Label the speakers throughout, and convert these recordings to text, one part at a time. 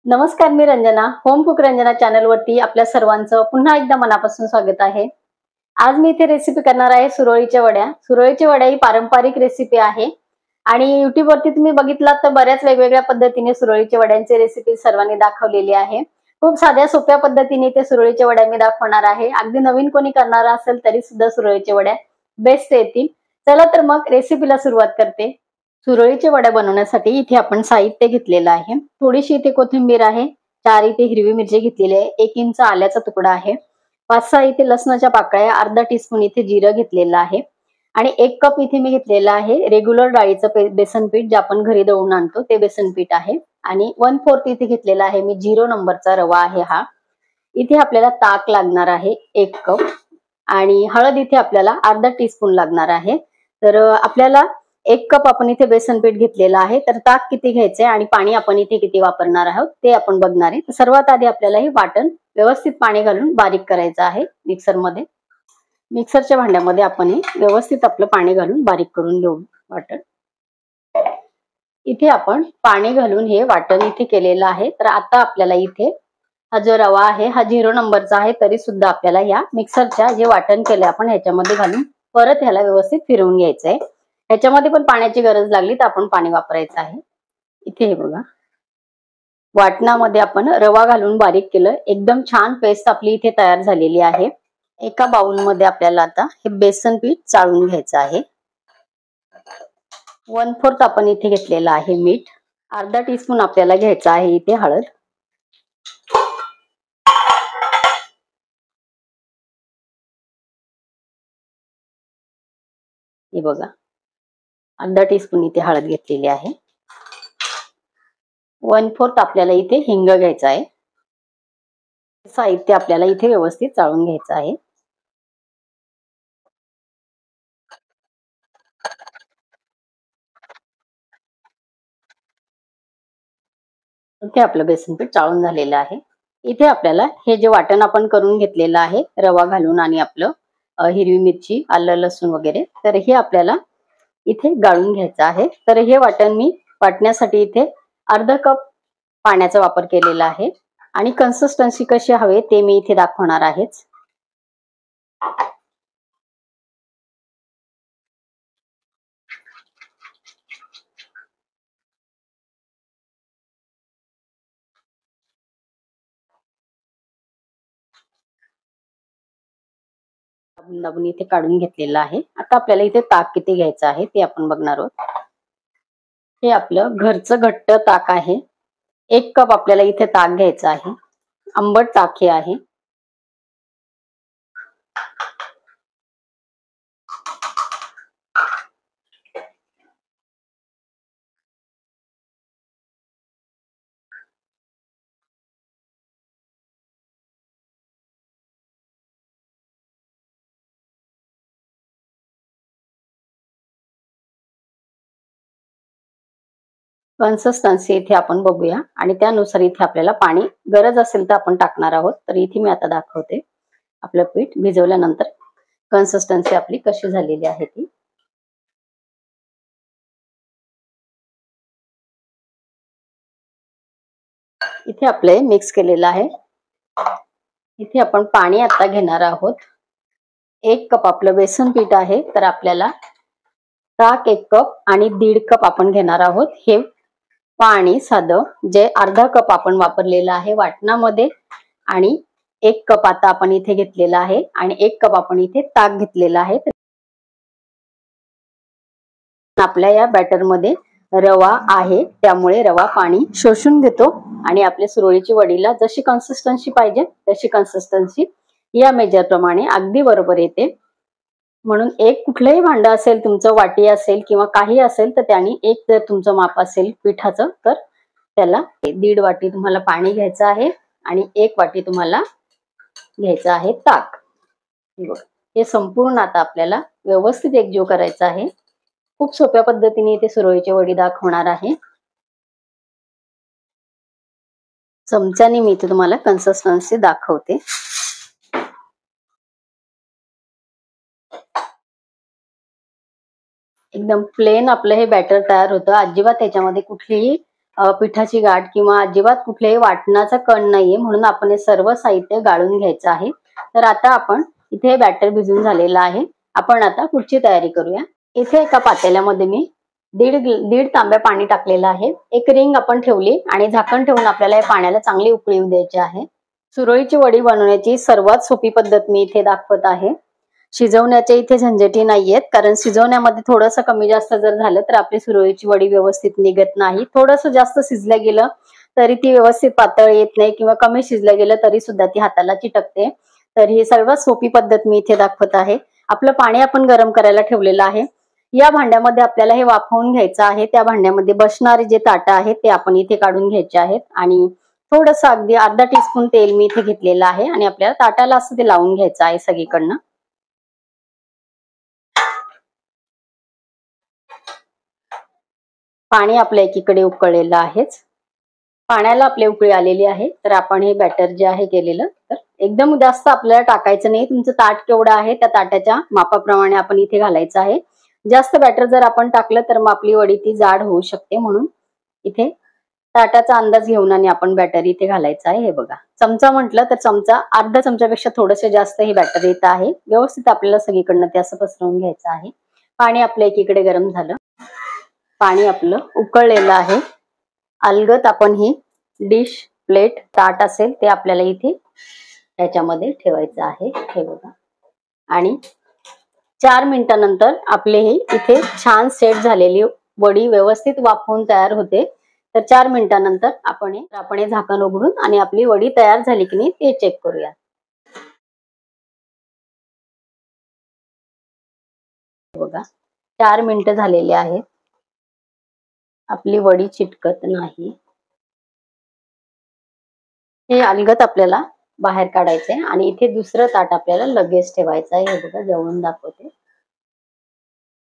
Speaker 1: नमस्कार, मी Ranjana. Home cook Ranjana channel वरती आपल्या सर्वांचं पुन्हा एकदा मनापासून स्वागत आहे. आज मी इथे रेसिपी करणार आहे सुरळीच्या वड्या. सुरळीच्या वड्या ही पारंपरिक रेसिपी आहे आणि YouTube वरती तुम्ही बघितलात तर बऱ्याच वेगवेगळ्या पद्धतीने सुरळीच्या वड्यांची रेसिपी सर्वांनी दाखवलेली आहे. खूप साध्या सोप्या पद्धतीने ते सुरळीच्या वड्या मी दाखवणार आहे. अगदी नवीन कोणी करणार असेल तरी सुद्धा सुरळीच्या वड्या बेस्ट येतील. चला तर मग रेसिपीला सुरुवात करते. सुरळीच्या वड्या बनवण्यासाठी इथे आपण साहित्य घेतलेलं आहे. थोडीशी इथे कोथिंबीर आहे, 4 इथे हिरवी मिरची घेतलेली आहे, 1 इंच आल्याचा तुकडा आहे, 5-6 इथे लसणाच्या पाकळ्या, अर्धा टीस्पून इथे जिरं घेतलेलं आहे आणि 1 कप इथे मी घेतलेलं आहे रेग्युलर डाळीचं बेसन पीठ जे आपण घरी दळून आणतो ते बेसन पीठ आहे आणि 1/4 इथे घेतलेला आहे मी 0 नंबरचा रवा आहे हा. इथे आपल्याला ताक लागणार आहे 1 कप आणि हळद इथे आपल्याला अर्धा टीस्पून लागणार आहे. तर आपल्याला 1 कप आपण इथे बेसन पीठ घेतलेलं आहे. तर ताक किती घ्यायचंय आणि पाणी आपण इथे किती वापरणार आहोत ते आपण बघणार आहे. तर सर्वात आधी आपल्याला हे वाटण व्यवस्थित पाणी घालून बारीक करायचं आहे मिक्सरमध्ये. मिक्सरच्या भांड्यामध्ये आपण हे व्यवस्थित आपलं पाणी घालून बारीक करून घेऊ वाटण. इथे आपण पाणी घालून हे वाटण इथे केलेलं आहे. तर आता आपल्याला इथे हा जो रवा आहे हा 0 नंबरचा आहे तरी सुद्धा आपल्याला या मिक्सरच्या जे वाटण केलंय आपण ह्याच्यामध्ये घालून परत ह्याला व्यवस्थित फिरवून घ्यायचंय. ह्याच्यामध्ये पण पाण्याची गरज लागली तर आपण पाणी वापरायचं आहे. इथे हे बघा वाटणामध्ये आपण रवा घालून बारीक केलं, एकदम छान पेस्ट आपली इथे तयार झालेली आहे. एका बाउल मध्ये आपल्याला आता हे बेसन पीठ चाळून घ्यायचं आहे. 1/4 आपण इथे घेतलेलं आहे मीठ, अर्धा टीस्पून आपल्याला घ्यायचं आहे इथे हळद, हे बघा अर्धा टीस्पून इथे हळद घेतलेली आहे. 1/4 आपल्याला इथे हिंग घ्यायचा आहे. साहित्य आपल्याला इथे व्यवस्थित चाळून घ्यायचं आहे. इथे आपलं बेसन पीठ चाळून झालेलं आहे. इथे आपल्याला हे जे वाटण आपण करून घेतलेलं आहे रवा घालून आणि आपलं हिरवी मिरची, आलं, लसूण वगैरे, तर हे आपल्याला इथे गाळून घ्यायचं आहे. तर हे वाटण मी वाटण्यासाठी इथे अर्धा कप पाण्याचा वापर केलेला आहे आणि कन्सिस्टन्सी कशी हवी ते मी इथे दाखवणार आहे. दाबून इथे काढून घेतलेलं आहे. आता आपल्याला इथे ताक किती घ्यायचं आहे ते आपण बघणार आहोत. हे आपलं घरचं घट्ट ताक आहे. 1 कप आपल्याला इथे ताक घ्यायचं आहे. आंबट ताक हे आहे. कन्सिस्टन्सी इथे आपण बघूया आणि त्यानुसार इथे आपल्याला पाणी गरज असेल तर आपण टाकणार आहोत. तर इथे मी आता दाखवते आपलं पीठ भिजवल्यानंतर कन्सिस्टन्सी आपली कशी झालेली आहे ती. इथे आपले मिक्स केलेलं आहे. इथे आपण पाणी आता घेणार आहोत. 1 कप आपलं बेसन पीठ आहे तर आपल्याला ताक 1 कप आणि 1.5 कप आपण घेणार आहोत. हे पाणी साधं जे अर्धा कप आपण वापरलेलं आहे वाटणामध्ये आणि 1 कप आता आपण इथे घेतलेला आहे आणि 1 कप आपण इथे ताक घेतलेला आहे. आपल्या या बॅटर मध्ये रवा आहे त्यामुळे रवा पाणी शोषून घेतो आणि आपल्या सुरळीची वडीला जशी कन्सिस्टन्सी पाहिजे तशी कन्सिस्टन्सी या मेजर प्रमाणे अगदी बरोबर येते. म्हणून एक कुठलंही भांड असेल तुमचं, वाटी असेल किंवा काही असेल तर त्याने एक जर तुमचं माप असेल पिठाचं तर त्याला 1.5 वाटी तुम्हाला पाणी घ्यायचं आहे आणि 1 वाटी तुम्हाला घ्यायचं आहे ताक. हे संपूर्ण आता आपल्याला व्यवस्थित एकजीव करायचं आहे. खूप सोप्या पद्धतीने इथे सुरळीची वडी दाखवणार आहे. चमच्याने मी इथे तुम्हाला कन्सिस्टन्सी दाखवते. एकदम प्लेन आपलं हे बॅटर तयार होतं. अजिबात त्याच्यामध्ये कुठलीही पिठाची गाठ किंवा अजिबात कुठल्याही वाटणाचा कण नाहीये, म्हणून आपण हे सर्व साहित्य गाळून घ्यायचं आहे. तर आता आपण इथे बॅटर भिजून झालेलं आहे. आपण आता पुढची तयारी करूया. इथे एका पातेल्यामध्ये मी दीड तांब्या पाणी टाकलेलं आहे. एक रिंग आपण ठेवली आणि झाकण ठेवून आपल्याला या पाण्याला चांगली उकळी येऊ द्यायची आहे. सुरळीची वडी बनवण्याची सर्वात सोपी पद्धत मी इथे दाखवत आहे. शिजवण्याच्या इथे झंझटी नाहीयेत, कारण शिजवण्यामध्ये थोडंसं कमी जास्त जर झालं तर आपली सुरळीची वडी व्यवस्थित निघत नाही. थोडंसं जास्त शिजलं गेलं तरी ती व्यवस्थित पातळ येत नाही किंवा कमी शिजलं गेलं तरी सुद्धा ती हाताला चिटकते. तर ही सर्वात सोपी पद्धत मी इथे दाखवत आहे. आपलं पाणी आपण गरम करायला ठेवलेलं आहे. या भांड्यामध्ये आपल्याला हे वाफवून घ्यायचं आहे. त्या भांड्यामध्ये बसणारे जे ताटं आहेत ते आपण इथे काढून घ्यायचे आहेत आणि थोडंसं अगदी अर्धा टीस्पून तेल मी इथे घेतलेलं आहे आणि आपल्याला ताटाला असं ते लावून घ्यायचं आहे सगळीकडनं. पाणी आपल्या एकीकडे उकळलेलं आहेच. पाण्याला आपली उकळी आलेली आहे. तर आपण हे बॅटर जे आहे केलेलं, तर एकदम जास्त आपल्याला टाकायचं नाही. तुमचं ताट केवढं आहे त्या ताटाच्या मापाप्रमाणे आपण इथे घालायचं आहे. जास्त बॅटर जर आपण टाकलं तर मग आपली वडी ती जाड होऊ शकते, म्हणून इथे ताटाचा अंदाज घेऊन आणि आपण बॅटर इथे घालायचं आहे. हे बघा, चमचा म्हटलं तर चमचा अर्धा चमच्यापेक्षा थोडंसं जास्त हे बॅटर येत आहे. व्यवस्थित आपल्याला सगळीकडनं ते असं पसरवून घ्यायचं आहे. पाणी आपल्या एकीकडे गरम झालं. पाणी आपलं उकळलेलं आहे. अलगद आपण ही डिश, प्लेट, ताट असेल ते आपल्याला इथे त्याच्यामध्ये ठेवायचं आहे. हे बघा, आणि 4 मिनिटानंतर आपले हे इथे छान सेट झालेली वडी व्यवस्थित वाफवून तयार होते. तर 4 मिनिटानंतर आपण हे झाकण उघडून आणि आपली वडी तयार झाली की नाही ते चेक करूया. बघा, 4 मिनिटं झालेली आहेत. आपली वडी चिटकत नाही. हे अलगद आपल्याला बाहेर काढायचंय आणि इथे दुसरं ताट आपल्याला लगेच ठेवायचं आहे. हे बघा, जवळून दाखवते.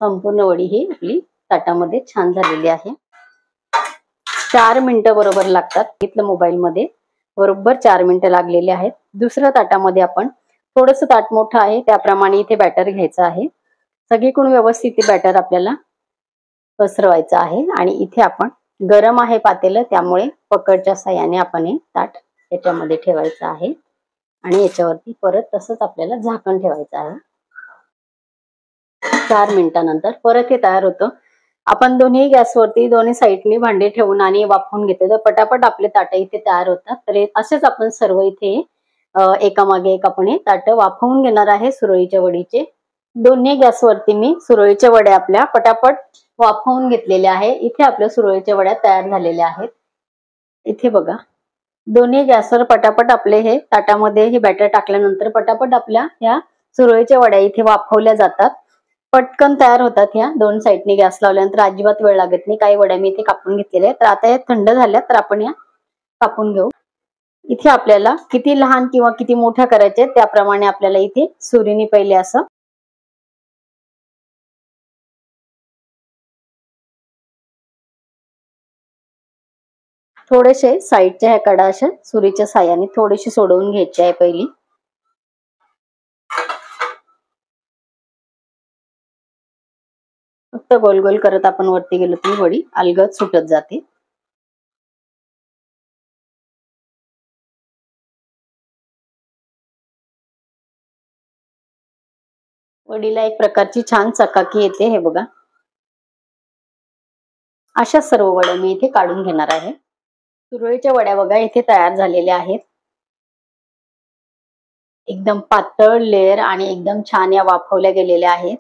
Speaker 1: संपूर्ण वडी ही आपली ताटामध्ये छान झालेली आहे. 4 मिनिटं बरोबर लागतात. इथलं मोबाईल मध्ये बरोबर 4 मिनिटं लागलेली आहेत. दुसऱ्या ताटामध्ये आपण थोडंसं ताट मोठं आहे त्याप्रमाणे इथे बॅटर घ्यायचं आहे. सगळीकडून व्यवस्थित बॅटर आपल्याला पसरवायचं आहे आणि इथे आपण गरम आहे पातेलं, त्यामुळे पकडच्या साहाय्याने आपण हे ताट याच्यामध्ये ठेवायचं आहे आणि याच्यावरती परत तसंच आपल्याला झाकण ठेवायचं आहे. 4 मिनिटानंतर परत हे तयार होतं. आपण दोन्ही गॅसवरती दोन्ही साईडनी भांडे ठेवून आणि वाफवून घेतले तर पटापट आपले ताटं इथे तयार होतात. तर असेच आपण सर्व इथे एकामागे एक आपण हे ताटं वाफवून घेणार आहे सुरळीच्या वडीचे. दोन्ही गॅसवरती मी सुरळीच्या वड्या आपल्या पटापट वाफवून घेतलेल्या आहे. इथे आपल्या सुरळीच्या वड्या तयार झालेल्या आहेत. इथे बघा, दोन्ही गॅसवर पटापट आपले हे ताटामध्ये हे बॅटर टाकल्यानंतर पटापट आपल्या ह्या सुरळीच्या वड्या इथे वाफवल्या जातात. पटकन तयार होतात. ह्या दोन साईडने गॅस लावल्यानंतर अजिबात वेळ लागत नाही. काही वड्या मी इथे कापून घेतलेल्या आहेत. तर आता या थंड झाल्या तर आपण या कापून घेऊ. इथे आपल्याला किती लहान किंवा किती मोठ्या करायचे त्याप्रमाणे आपल्याला इथे सुरीने पहिले असं थोडेसे साईडच्या ह्या कडा अशा सुरीच्या साह्याने थोडीशी सोडवून घ्यायची आहे पहिली. फक्त गोल गोल करत आपण वरती गेलो की वडी अलगद सुटत जाते. वडीला एक प्रकारची छान चकाकी येते. हे बघा, अशा सर्व वड्या मी इथे काढून घेणार आहे. सुरळीच्या वड्या बघा इथे तयार झालेल्या आहेत. एकदम पातळ लेअर आणि एकदम छान या वाफवल्या गेलेल्या आहेत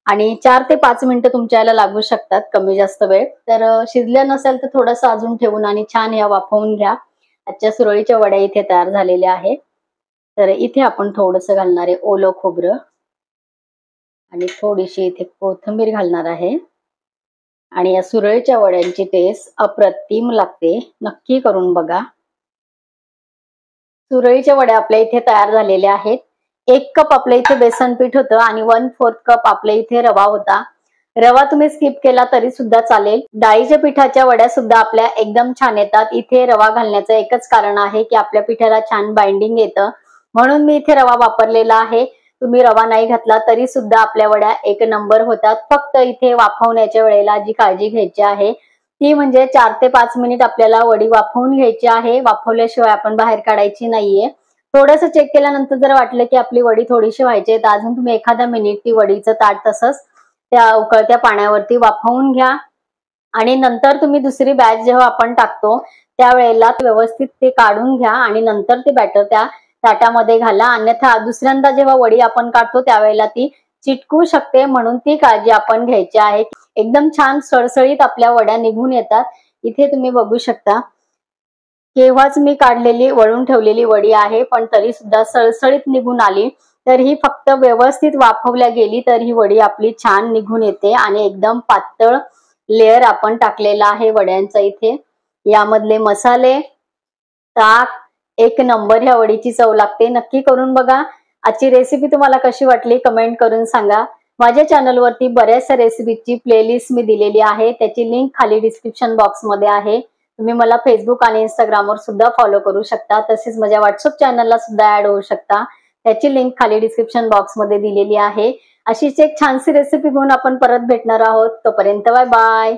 Speaker 1: आणि 4 ते 5 मिनिटं तुमच्या याला लागू शकतात, कमी जास्त वेळ. तर शिजल्या नसेल तर थोडंसं अजून ठेवून आणि छान या वाफवून घ्या. आजच्या सुरळीच्या वड्या इथे तयार झालेल्या आहेत. तर इथे आपण थोडंसं घालणार आहे ओलं खोबरं आणि थोडीशी इथे कोथिंबीर घालणार आहे. आणि या सुरळीच्या वड्यांची टेस्ट अप्रतिम लागते, नक्की करून बघा. सुरळीच्या वड्या आपल्या इथे तयार झालेल्या आहेत. 1 कप आपल्या इथे बेसन पीठ होतं आणि 1/4 कप आपल्या इथे रवा होता. रवा तुम्ही स्किप केला तरी सुद्धा चालेल. डाळीच्या पिठाच्या वड्या सुद्धा आपल्या एकदम छान येतात. इथे रवा घालण्याचं एकच कारण आहे की आपल्या पिठाला छान बाइंडिंग येतं, म्हणून मी इथे रवा वापरलेला आहे. तुम्ही रवा नाही घातला तरी सुद्धा आपल्या वड्या 1 नंबर होतात. फक्त इथे वाफवण्याच्या वेळेला जी काळजी घ्यायची आहे ती म्हणजे 4 ते 5 मिनिट आपल्याला वडी वाफवून घ्यायची आहे. वाफवल्याशिवाय आपण बाहेर काढायची नाहीये. थोडंसं चेक केल्यानंतर जर वाटलं की आपली वडी थोडीशी व्हायची आहे तर अजून तुम्ही एखादा मिनिट ती वडीचं ताट तसंच त्या उकळत्या पाण्यावरती वाफवून घ्या. आणि नंतर तुम्ही दुसरी बॅच जेव्हा आपण टाकतो त्यावेळेला व्यवस्थित ते काढून घ्या आणि नंतर ते बॅटर त्या ताटामध्ये घाला. अन्यथा दुसऱ्यांदा जेव्हा वडी आपण काढतो त्यावेळेला ती चिटकू शकते, म्हणून ती काळजी आपण घ्यायची आहे. एकदम छान सळसळीत आपल्या वड्या निघून येतात. इथे तुम्ही बघू शकता केव्हाच मी काढलेली वळून ठेवलेली वडी आहे, पण तरी सुद्धा सळसळीत निघून आली. तर ही फक्त व्यवस्थित वाफवल्या गेली तर ही वडी आपली छान निघून येते आणि एकदम पातळ लेयर आपण टाकलेला आहे वड्यांचा. इथे यामधले मसाले, ताक, एक नंबर ह्या वडीची चव लागते. नक्की करून बघा. आजची रेसिपी तुम्हाला कशी वाटली कमेंट करून सांगा. माझ्या चॅनलवरती बऱ्याचशा रेसिपीची प्लेलिस्ट मी दिलेली आहे, त्याची लिंक खाली डिस्क्रिप्शन बॉक्समध्ये आहे. तुम्ही मला फेसबुक आणि इंस्टाग्रामवर सुद्धा फॉलो करू शकता. तसेच माझ्या व्हॉट्सअप चॅनलला सुद्धा ऍड होऊ शकता, त्याची लिंक खाली डिस्क्रिप्शन बॉक्समध्ये दिलेली आहे. अशीच एक छानशी रेसिपी घेऊन आपण परत भेटणार आहोत. तोपर्यंत बाय बाय.